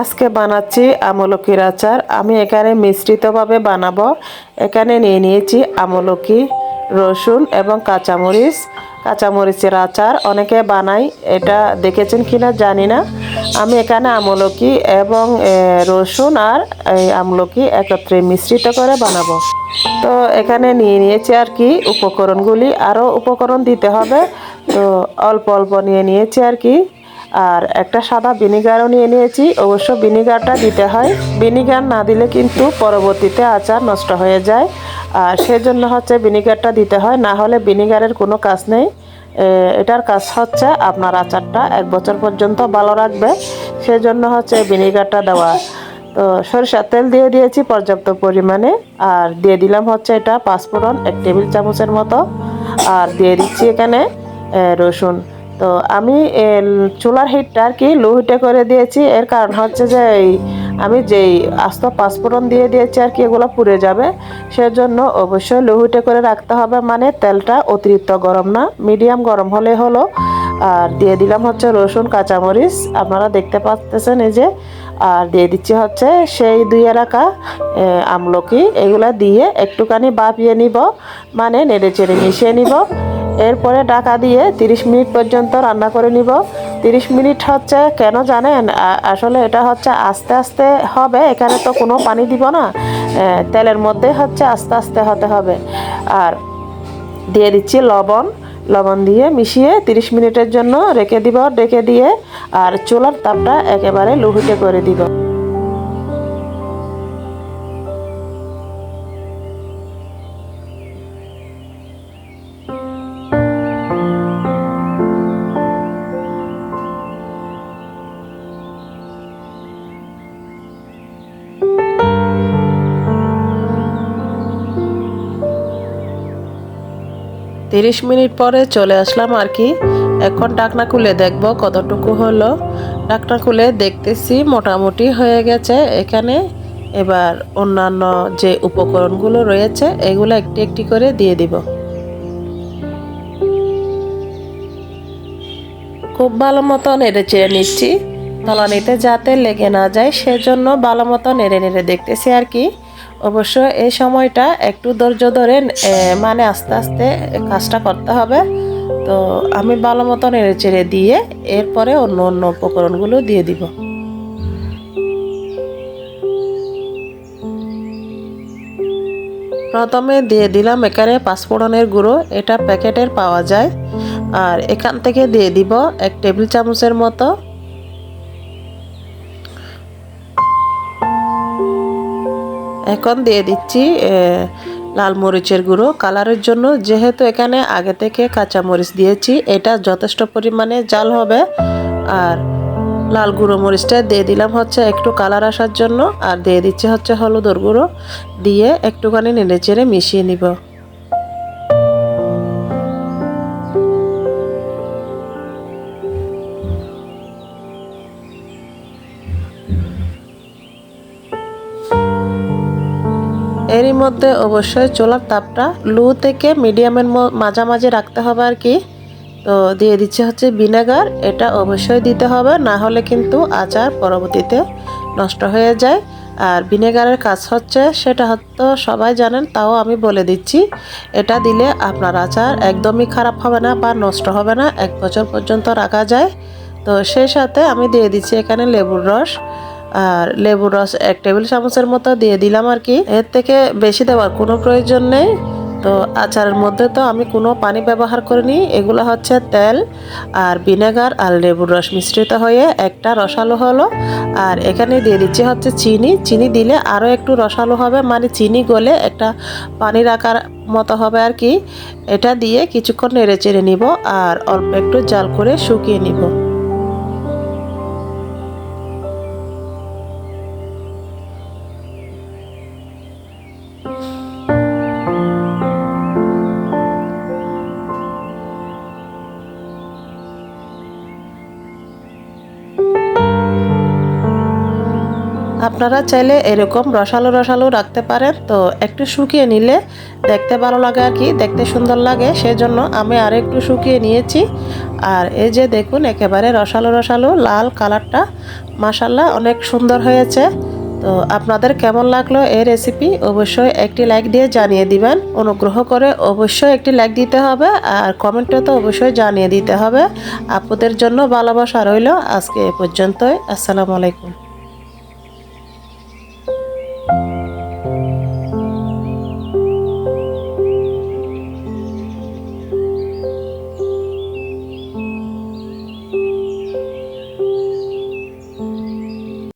আজকে বানাচ্ছি আমলকির আচার। আমি এখানে মিশ্রিতভাবে বানাবো। এখানে নিয়ে নিয়েছি আমলকি, রসুন এবং কাঁচামরিচ। কাঁচামরিচের আচার অনেকে বানায়, এটা দেখেছেন কিনা জানি না। আমি এখানে আমলকি এবং রসুন আর এই আমলকি একত্রে মিশ্রিত করে বানাবো। তো এখানে নিয়ে নিয়েছি আর কি উপকরণগুলি, আরও উপকরণ দিতে হবে। তো অল্প অল্প নিয়ে নিয়েছি আর কি। আর একটা সাদা ভিনিগারও নিয়ে নিয়েছি। অবশ্য ভিনিগারটা দিতে হয়, ভিনিগার না দিলে কিন্তু পরবর্তীতে আচার নষ্ট হয়ে যায়। আর সেজন্য হচ্ছে ভিনিগারটা দিতে হয়, না হলে ভিনিগারের কোনো কাজ নেই। এটার কাজ হচ্ছে আপনার আচারটা 1 বছর পর্যন্ত ভালো রাখবে, সেজন্য হচ্ছে ভিনিগারটা দেওয়া। তো সরিষার তেল দিয়ে দিয়েছি পর্যাপ্ত পরিমাণে। আর দিয়ে দিলাম হচ্ছে এটা পাঁচফোড়ন 1 টেবিল চামচের মতো। আর দিয়ে দিচ্ছি এখানে রসুন। তো আমি চুলার হিটটা আর কি লো হিটে করে দিয়েছি। এর কারণ হচ্ছে যে আমি যেই আস্ত পাঁচফোড়ন দিয়ে দিয়েছি আর কি, এগুলো পুড়ে যাবে। সেজন্য অবশ্যই লো হিটে করে রাখতে হবে, মানে তেলটা অতিরিক্ত গরম না, মিডিয়াম গরম হলে হলো। আর দিয়ে দিলাম হচ্ছে রসুন, কাঁচামরিচ, আপনারা দেখতে পাচ্ছেন এই যে। আর দিয়ে দিচ্ছি হচ্ছে সেই ধুয়ে রাখা আমলকি। এগুলা দিয়ে একটুখানি ভাপিয়ে নিব, মানে নেড়ে চেড়ে মিশিয়ে নিব। এরপরে ঢাকা দিয়ে 30 মিনিট পর্যন্ত রান্না করে নিব। 30 মিনিট হচ্ছে কেন জানেন? আসলে এটা হচ্ছে আস্তে আস্তে হবে, এখানে তো কোনো পানি দিব না, তেলের মধ্যে হচ্ছে আস্তে আস্তে হতে হবে। আর দিয়ে দিচ্ছি লবণ। লবণ দিয়ে মিশিয়ে 30 মিনিটের জন্য রেখে দিব, ঢেকে দিয়ে। আর চুলার তাপটা একেবারে লো হিটে করে দিব। তিরিশ মিনিট পরে চলে আসলাম আর কি। এখন ঢাকনা খুলে দেখব কতটুকু হলো। ঢাকনা খুলে দেখতেছি মোটামুটি হয়ে গেছে এখানে। এবার অন্যান্য যে উপকরণগুলো রয়েছে এগুলো একটি একটি করে দিয়ে দিব। খুব ভালো মতো নেড়ে চেড়ে নিচ্ছি, তলানিতে যাতে লেগে না যায়, সেজন্য ভালো মতো নেড়ে নেড়ে দেখতেছি আর কি। অবশ্য এই সময়টা একটু ধৈর্য ধরে মানে আস্তে আস্তে কাজটা করতে হবে। তো আমি ভালো মতো নেড়ে চেড়ে দিয়ে এরপরে অন্য অন্য উপকরণগুলো দিয়ে দিব। প্রথমে দিয়ে দিলাম এখানে পাঁচফোড়নের গুঁড়ো, এটা প্যাকেটের পাওয়া যায়। আর এখান থেকে দিয়ে দিব 1 টেবিল চামচের মতো। এখন দিয়ে দিচ্ছি লাল মরিচের গুঁড়ো কালারের জন্য, যেহেতু এখানে আগে থেকে কাঁচা মরিচ দিয়েছি, এটা যথেষ্ট পরিমাণে ঝাল হবে। আর লাল গুঁড়ো মরিচটা দিয়ে দিলাম হচ্ছে একটু কালার আসার জন্য। আর দিয়ে দিচ্ছি হচ্ছে হলুদের গুঁড়ো, দিয়ে একটুখানি নেড়ে চেড়ে মিশিয়ে নিব। এরই মধ্যে অবশ্যই চুলার তাপটা লো থেকে মিডিয়ামের মাঝামাঝি রাখতে হবে আর কি। তো দিয়ে দিচ্ছে হচ্ছে ভিনেগার, এটা অবশ্যই দিতে হবে, না হলে কিন্তু আচার পরবর্তীতে নষ্ট হয়ে যায়। আর ভিনেগারের কাজ হচ্ছে, সেটা হয়তো সবাই জানেন, তাও আমি বলে দিচ্ছি, এটা দিলে আপনার আচার একদমই খারাপ হবে না বা নষ্ট হবে না, 1 বছর পর্যন্ত রাখা যায়। তো সেই সাথে আমি দিয়ে দিচ্ছি এখানে লেবুর রস। আর লেবুর রস 1 টেবিল চামচের মতো দিয়ে দিলাম আর কি। এর থেকে বেশি দেওয়ার কোনো প্রয়োজন নেই। তো আচারের মধ্যে তো আমি কোনো পানি ব্যবহার করিনি, এগুলো হচ্ছে তেল আর ভিনেগার আর লেবুর রস মিশ্রিত হয়ে একটা রসালো হলো। আর এখানে দিয়ে দিচ্ছি হচ্ছে চিনি। চিনি দিলে আরও একটু রসালো হবে, মানে চিনি গলে একটা পানির আকার মতো হবে আর কি। এটা দিয়ে কিছুক্ষণ নেড়ে চেড়ে নিব আর অল্প একটু জাল করে শুকিয়ে নিব। আপনারা চাইলে এরকম রসালো রসালো রাখতে পারেন, তো একটু শুকিয়ে নিলে দেখতে ভালো লাগে আর কি, দেখতে সুন্দর লাগে, সেজন্য আমি আর একটু শুকিয়ে নিয়েছি। আর এই যে দেখুন একেবারে রসালো রসালো লাল কালারটা, মাশাল্লাহ অনেক সুন্দর হয়েছে। তো আপনাদের কেমন লাগলো এই রেসিপি অবশ্যই একটি লাইক দিয়ে জানিয়ে দিবেন। অনুগ্রহ করে অবশ্যই একটি লাইক দিতে হবে আর কমেন্টে তো অবশ্যই জানিয়ে দিতে হবে। আপুদের জন্য ভালোবাসা রইল। আজকে এ পর্যন্তই। আসসালামু আলাইকুম।